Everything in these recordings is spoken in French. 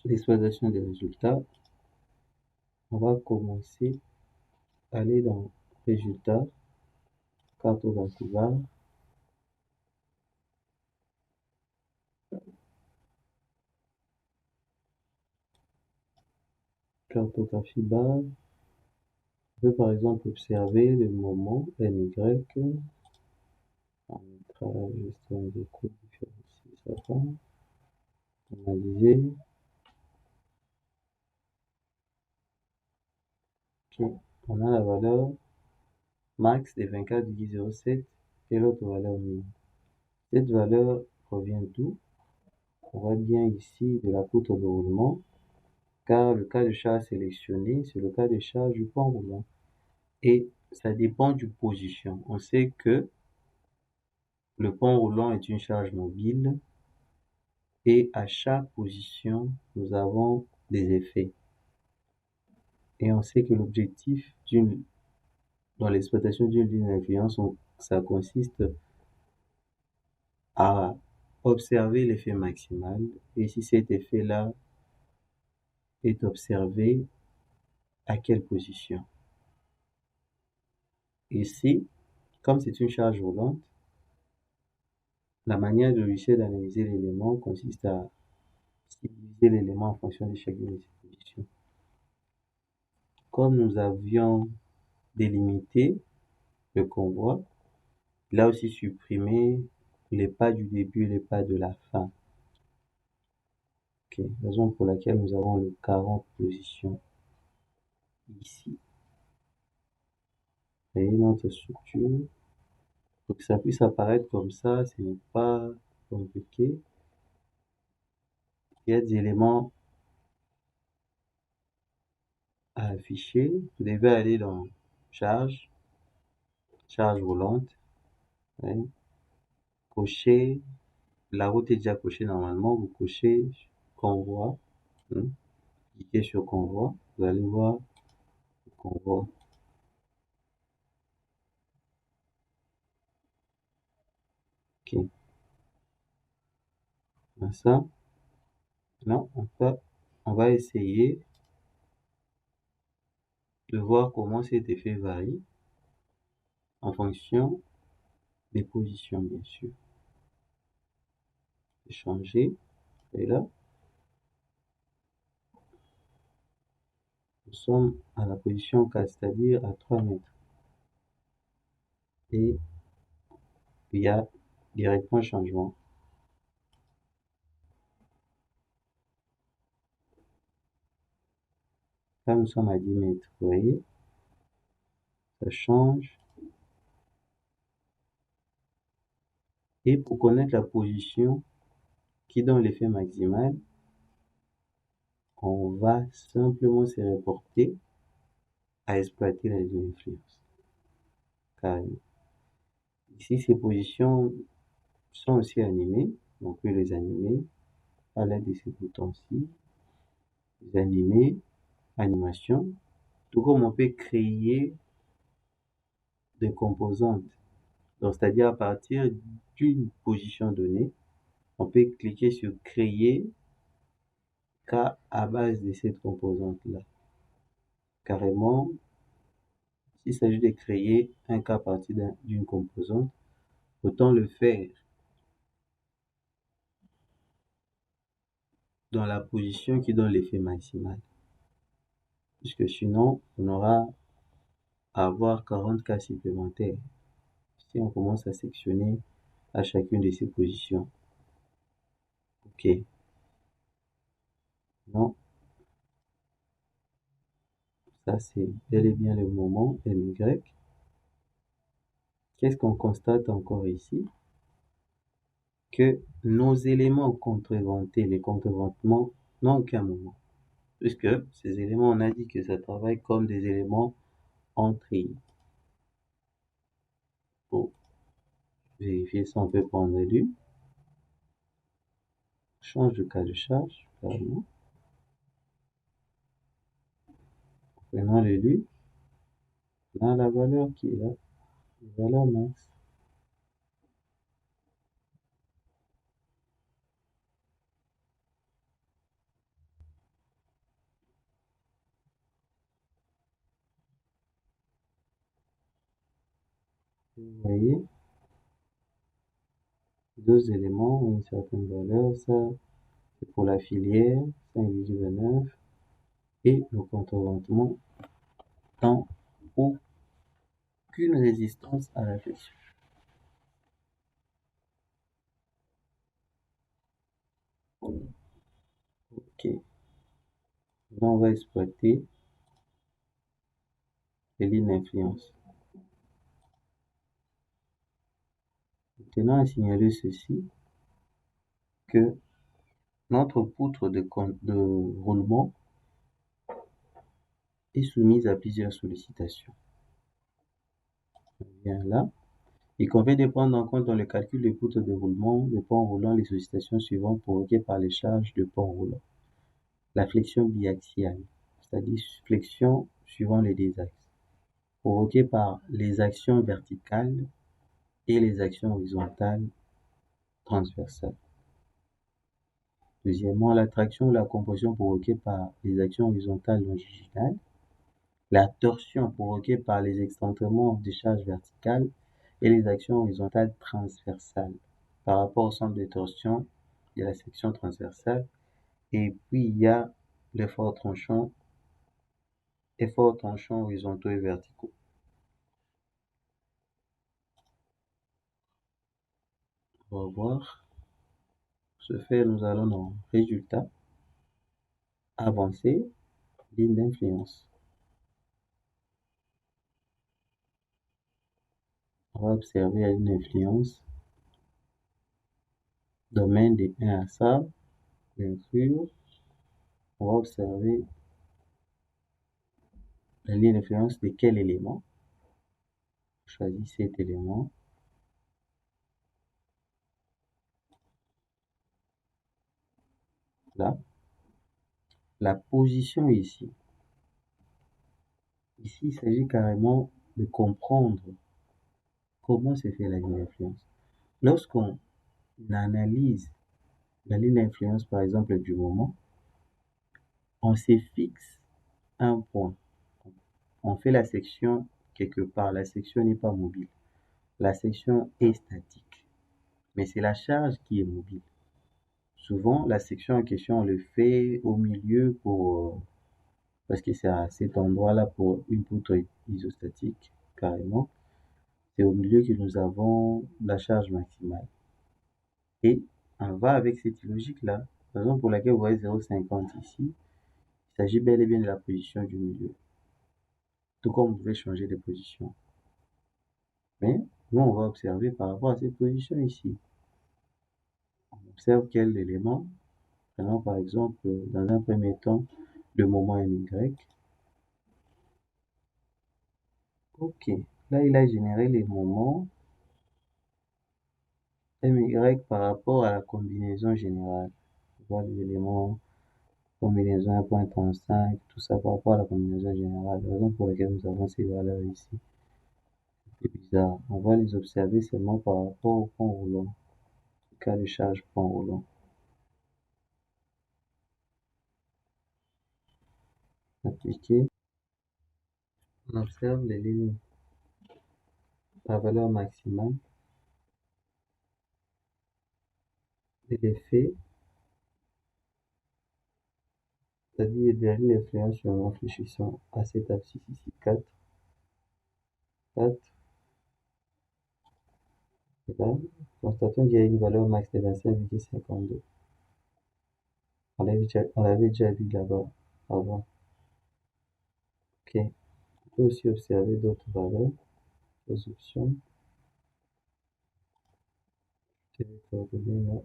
l'exploitation des résultats, on va commencer à aller dans résultats, cartographie bar, cartographie bar. On peut par exemple observer le moment MY, on mettra gestion des coûts différenciés, ça va, analyser, ok, on a la valeur max de 24,07 et l'autre valeur min. Cette valeur provient d'où? On voit bien ici de la poutre de roulement, car le cas de charge sélectionné, c'est le cas de charge du pont roulant. Et ça dépend du position. On sait que le pont roulant est une charge mobile et à chaque position, nous avons des effets. Et on sait que l'objectif dans l'exploitation d'une ligne d'influence, ça consiste à observer l'effet maximal. Et si cet effet-là est observé, à quelle position? Ici, comme c'est une charge roulante, la manière de logiciel d'analyser l'élément consiste à diviser l'élément en fonction de chacune de ses positions. Comme nous avions délimité le convoi, il a aussi supprimé les pas du début et les pas de la fin. Ok, raison pour laquelle nous avons le 40 positions ici. Et notre structure, pour que ça puisse apparaître comme ça, ce n'est pas compliqué. Il y a des éléments à afficher. Vous devez aller dans charge roulante, hein, cocher, la route est déjà cochée normalement, vous cochez convoi, hein, cliquez sur convoi, vous allez voir le convoi. Ok, ça, non, on va essayer de voir comment cet effet varie en fonction des positions, bien sûr. Changer, et là, nous sommes à la position 4, c'est-à-dire à 3 mètres. Et il y a directement changement. Là, nous sommes à 10 mètres, vous voyez, ça change. Et pour connaître la position qui donne l'effet maximal, on va simplement se reporter à exploiter la ligne d'influence. Carrément. Ici, ces positions sont aussi animées. On peut les animer à l'aide de ces boutons-ci. Les animer, animation. Tout comme on peut créer des composantes. Donc, c'est-à-dire à partir d'une position donnée, on peut cliquer sur créer cas à base de cette composante-là. Carrément, s'il s'agit de créer un cas à partir d'une composante, autant le faire dans la position qui donne l'effet maximal. Puisque sinon, on aura à avoir 40 cas supplémentaires si on commence à sectionner à chacune de ces positions. Ok. Non. Ça, c'est bel et bien le moment MY. Qu'est-ce qu'on constate encore ici? Que nos éléments contreventés, les contreventements, n'ont aucun moment. Puisque ces éléments, on a dit que ça travaille comme des éléments entrés. Pour vérifier ça, on peut prendre lu. Change de cas de charge, carrément. Prenons l'élu. On a la valeur qui est là, la valeur max. Vous voyez, deux éléments ont une certaine valeur. Ça, c'est pour la filière, 5,9. Et le contreventement dans aucune résistance à la flexion. Ok. Là, on va exploiter les lignes d'influence. Tenant à signaler ceci, que notre poutre de roulement est soumise à plusieurs sollicitations. On vient là. Il convient de prendre en compte dans le calcul des poutres de roulement, de pont roulant, les sollicitations suivantes provoquées par les charges de pont roulant. La flexion biaxiale, c'est-à-dire flexion suivant les deux axes, provoquée par les actions verticales et les actions horizontales transversales. Deuxièmement, la traction ou la compression provoquée par les actions horizontales longitudinales. La torsion provoquée par les excentrements de charge verticale et les actions horizontales transversales. Par rapport au centre de torsion, il y a la section transversale et puis il y a l'effort tranchant, efforts tranchants horizontaux et verticaux. On va voir. Ce fait, nous allons dans résultat, avancer, ligne d'influence. On va observer la ligne d'influence, domaine de 1 à ça, bien sûr. On va observer la ligne d'influence de quel élément. Choisis cet élément. Là. La position ici. Ici, il s'agit carrément de comprendre comment se fait la ligne d'influence. Lorsqu'on analyse la ligne d'influence, par exemple, du moment, on se fixe un point. On fait la section quelque part. La section n'est pas mobile. La section est statique. Mais c'est la charge qui est mobile. Souvent, la section en question, on le fait au milieu parce que c'est à cet endroit-là pour une poutre isostatique, carrément. C'est au milieu que nous avons la charge maximale. Et on va avec cette logique-là, raison pour laquelle vous voyez 0,50 ici, il s'agit bel et bien de la position du milieu. Tout comme vous pouvez changer de position. Mais nous, on va observer par rapport à cette position ici. On observe quel élément. Prenons par exemple, dans un premier temps, le moment MY. Ok, là, il a généré les moments MY par rapport à la combinaison générale. On voit les éléments, combinaison 1.35, tout ça par rapport à la combinaison générale. La raison pour laquelle nous avons ces valeurs ici. C'est bizarre. On va les observer seulement par rapport au pont roulant. Cas de charge pont roulant. Appliquer. On observe les lignes à valeur maximale et l'effet, c'est-à-dire des lignes d'influence sur un réfléchissant à cet abscisse ici, 4. Et là, constatons qu'il y a une valeur max de 25,52. On l'avait déjà vu là-bas avant. Ok. On peut aussi observer d'autres valeurs, d'autres options. Je vais coordonner là.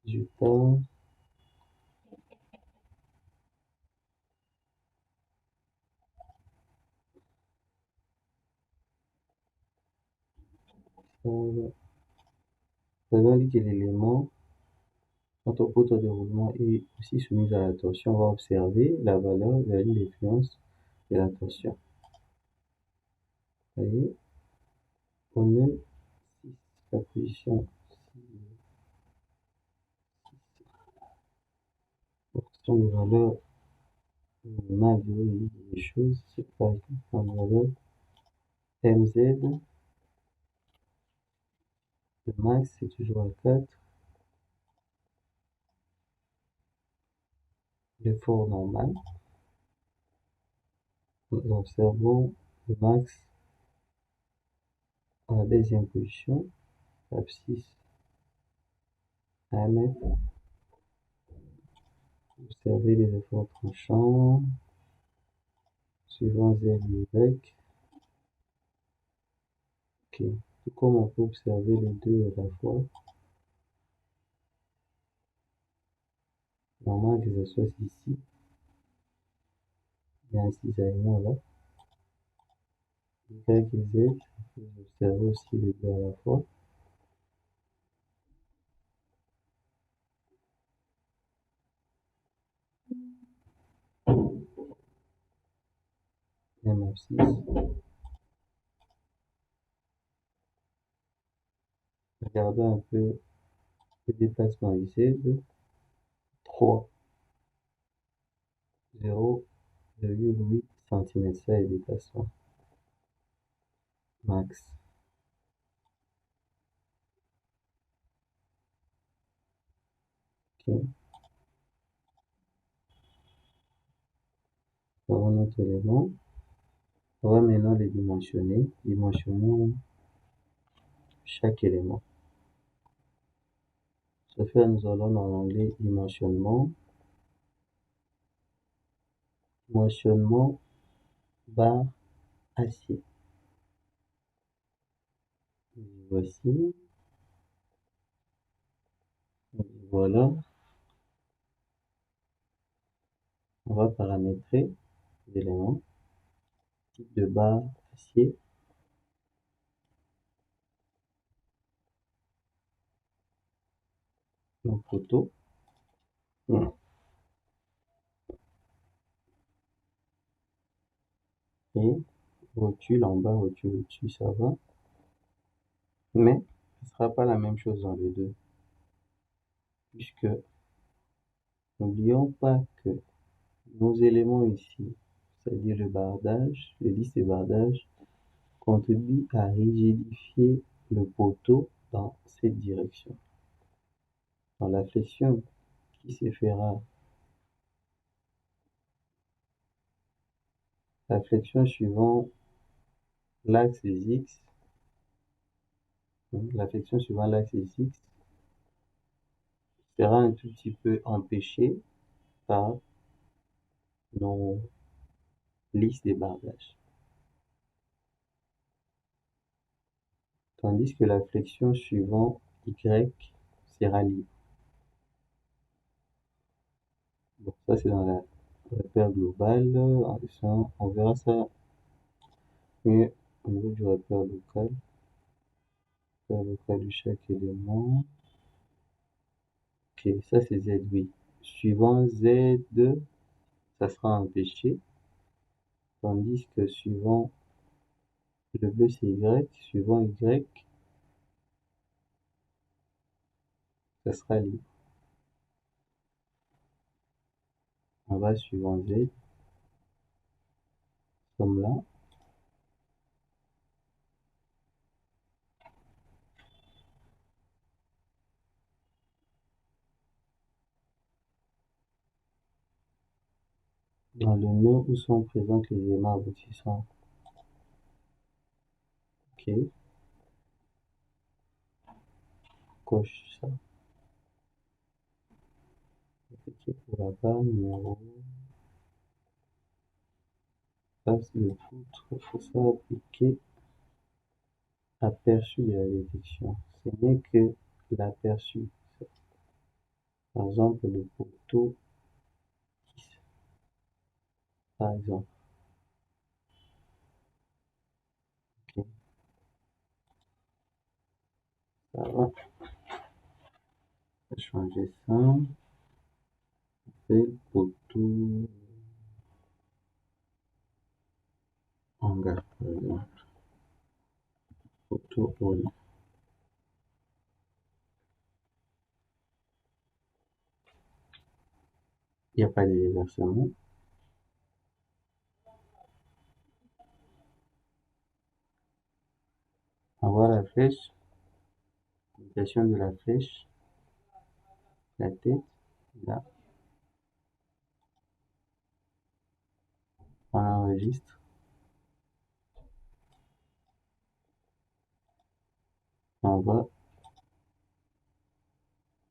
Résultat. Nous avons dit que l'élément, notre poutre de roulement est aussi soumise à la torsion. On va observer la valeur de la ligne d'influence de la torsion. Vous voyez, on est 6, la position 6, de valeur mal vérifier les choses, c'est par exemple en valeur MZ, le max c'est toujours à 4, l'effort normal. Nous observons le max à la deuxième position, abscisse à 1 mètre. Observez les efforts tranchants, suivant Z et Y. Ok. Tout comme on peut observer les deux à la fois, normal que ça soit ici. Il y a un cisaillement là. Y et Z, vous observez aussi les deux à la fois. Même abscisse. Regardons un peu le déplacement Z. 3, 0,8 cm, ça est le déplacement max. Ok. Avons notre élément. On va maintenant les dimensionner. Dimensionnons chaque élément. Pour ce faire, nous allons dans l'onglet dimensionnement. Dimensionnement barre acier. Voici. Voilà. On va paramétrer l'élément. Type de barre acier. Donc photo. Et rotule en bas, rotule au-dessus, ça va. Mais ce ne sera pas la même chose dans les deux. Puisque n'oublions pas que nos éléments ici, c'est-à-dire le bardage, le lisse de bardage, contribue à rigidifier le poteau dans cette direction. Dans la flexion qui se fera, la flexion suivant l'axe des X, la flexion suivant l'axe des X sera un tout petit peu empêchée par nos lisses de bardage. Tandis que la flexion suivant Y sera libre. Donc ça c'est dans la repère global. On verra ça mieux au niveau du repère local. Repère local de chaque élément. Ok, ça c'est Z, oui. Suivant Z, ça sera empêché. Tandis que suivant le bleu c'est Y, suivant Y, ça sera libre. On va suivant Z, comme là. Dans le nœud où sont présents les éléments aboutissants. Ok. Coche ça. Ok, pour la barre numéro. Passe le poutre, faut ça appliquer aperçu de la détection. Ce n'est que l'aperçu. Par exemple, le poteau, par exemple. Ok, ça va. On va changer ça. Et poteau hangar, par exemple. Poteau hall. Il n'y a pas de déversement. voir la flèche, l'application de la flèche, la tête, là, on enregistre, on va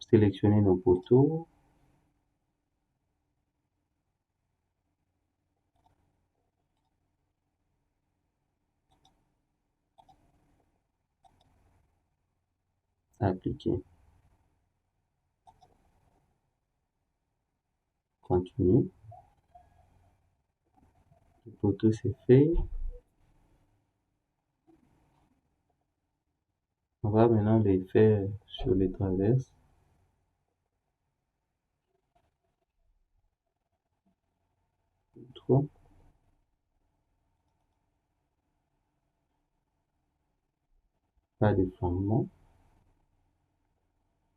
sélectionner nos poteaux, appliquer, continue, le poteau c'est fait, on va maintenant les faire sur les traverses, trop, pas de fondement,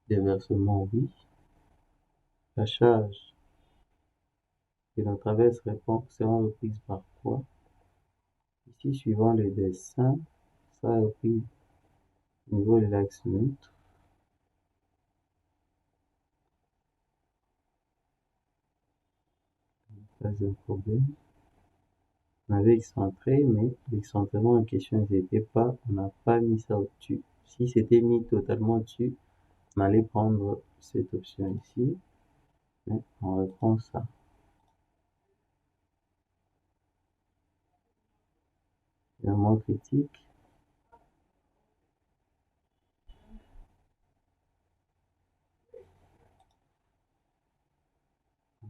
déversement oui, la charge et la traverse sera reprise par quoi? Ici, suivant les dessins, ça a repris au niveau de l'axe neutre. Pas de problème. On avait excentré, mais l'excentrement en question n'était pas, on n'a pas mis ça au-dessus. Si c'était mis totalement au-dessus, on allait prendre cette option ici, mais on reprend ça. Élément critique.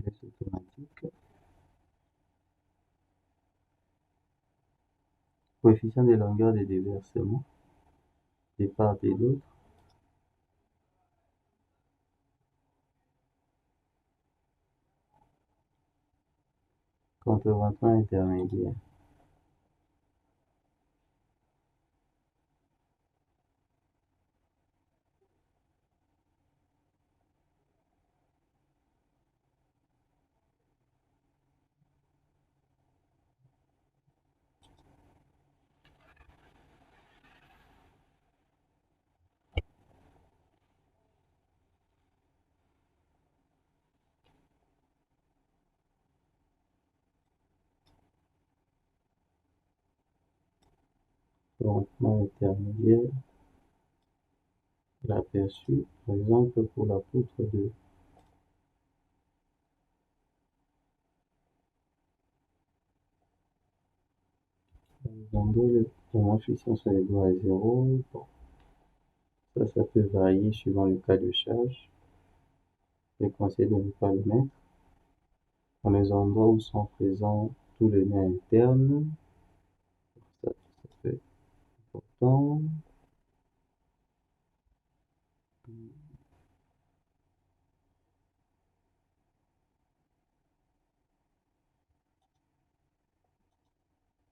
Laisse automatique. Coefficient de longueur de déversement, de part et d'autre. Contrevention intermédiaire. Contrevention intermédiaire. L'aperçu, par exemple, pour la poutre de Vendôme, pour moi, puissance est égale à 0. Bon, ça peut varier suivant le cas de charge. Je conseille de ne pas le mettre. Dans les endroits où sont présents tous les nœuds internes, ça peut être important.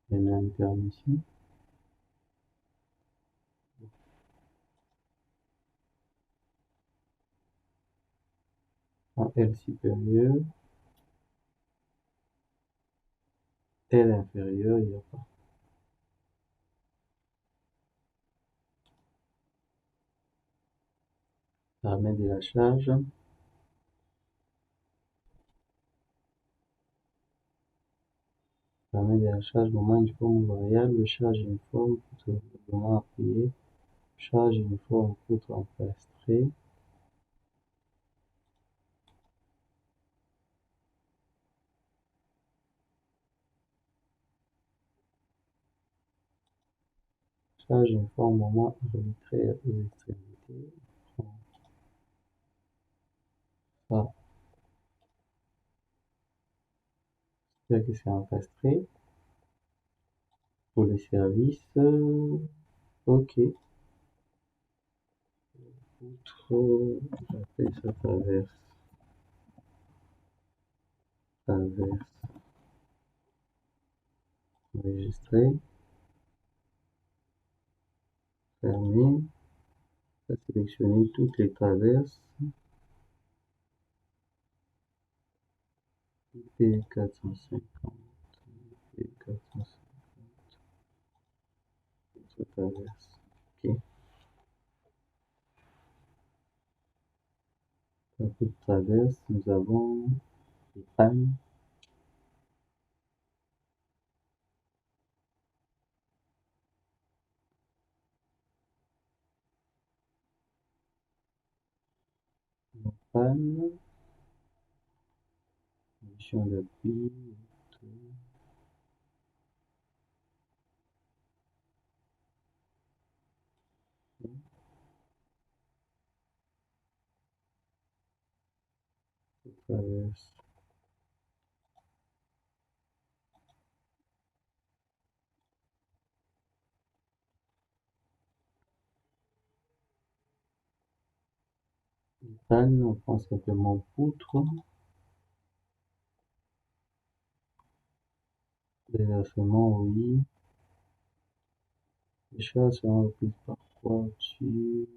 Les nœuds internes ici. En L supérieur, L inférieur, il n'y a pas. Paramètre de la charge. Paramètre de la charge, moment uniforme variable, charge uniforme, poutre moment appuyé, charge uniforme, poutre encastrée. Charge uniforme, moment arbitraire aux extrémités. Ça, c'est-à-dire que c'est encastré. Pour les services, ok. Poutre, j'appelle ça traverse. Traverse. Enregistrer. Fermer. Ça, sélectionner toutes les traverses. IP 450. IP 450. Traverse. Ok. Tableau de traverse, nous avons les pannes, panne, notion d'appui, traverse. Les pannes, on prend simplement poutre, déversement, oui. Les chats seront repris par quoi dessus?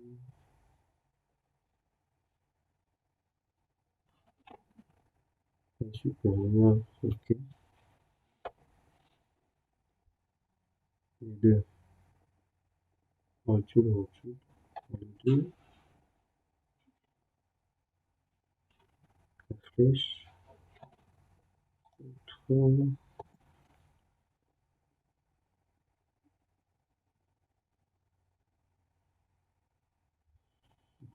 Supérieur, ok. Les deux. Rotule, rotule. Les deux. La flèche. Poutre.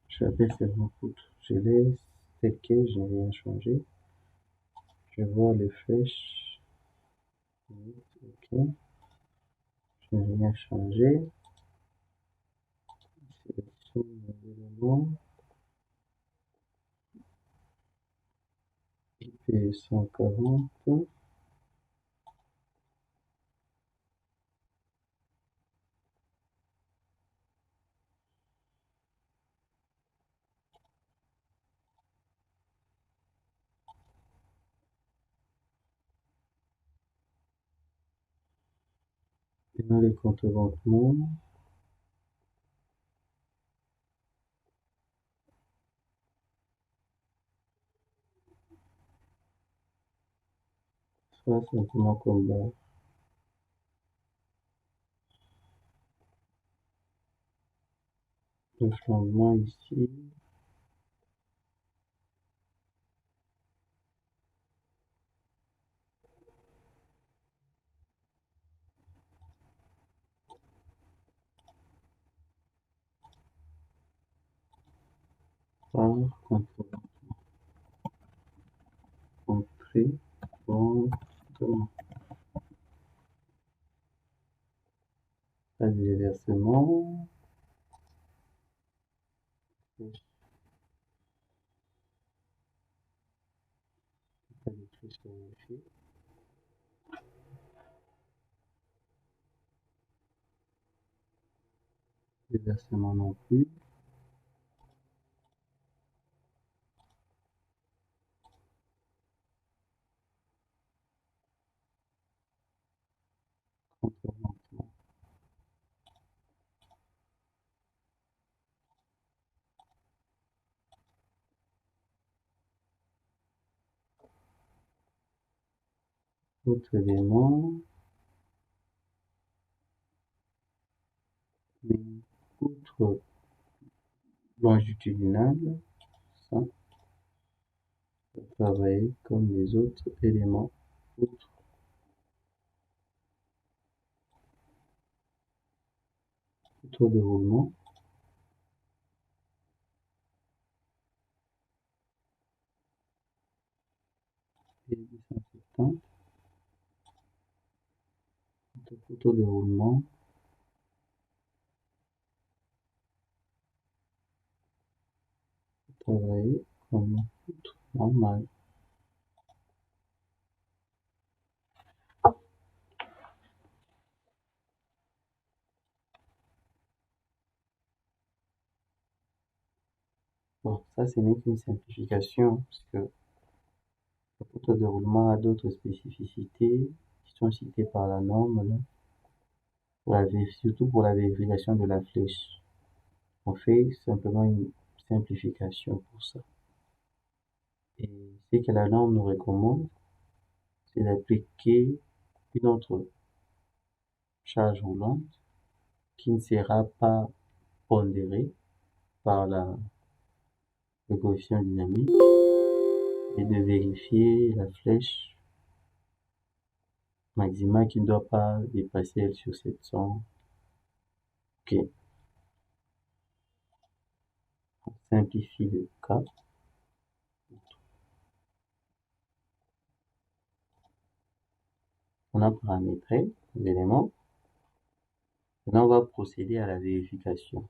J'appelle seulement poutre. Je laisse tel quel, je n'ai rien changé. Je vois les flèches. Ok. Je n'ai rien changé. Sélectionne les éléments. IP 140. Et dans les contreventements, soit simplement comme barre. Le changement ici. Par contreventement. Entrée. Contreventement. Pas de déversement. Pas de flèche vérifiée. Déversement non plus. Contreventement. Autre élément. Mais outre longitudinale, ça va travailler comme les autres éléments. Outre de roulement. Et 270. Photo de roulement. Travailler comme outre normal. Bon, ça, ce n'est qu'une simplification, parce que le photo de roulement a d'autres spécificités qui sont citées par la norme, là, surtout pour la vérification de la flèche. On fait simplement une simplification pour ça. Et ce que la norme nous recommande, c'est d'appliquer une autre charge roulante qui ne sera pas pondéré par le coefficient dynamique et de vérifier la flèche maximale qui ne doit pas dépasser L sur 700. Ok, on simplifie le cas. On a paramétré les éléments. Maintenant, on va procéder à la vérification.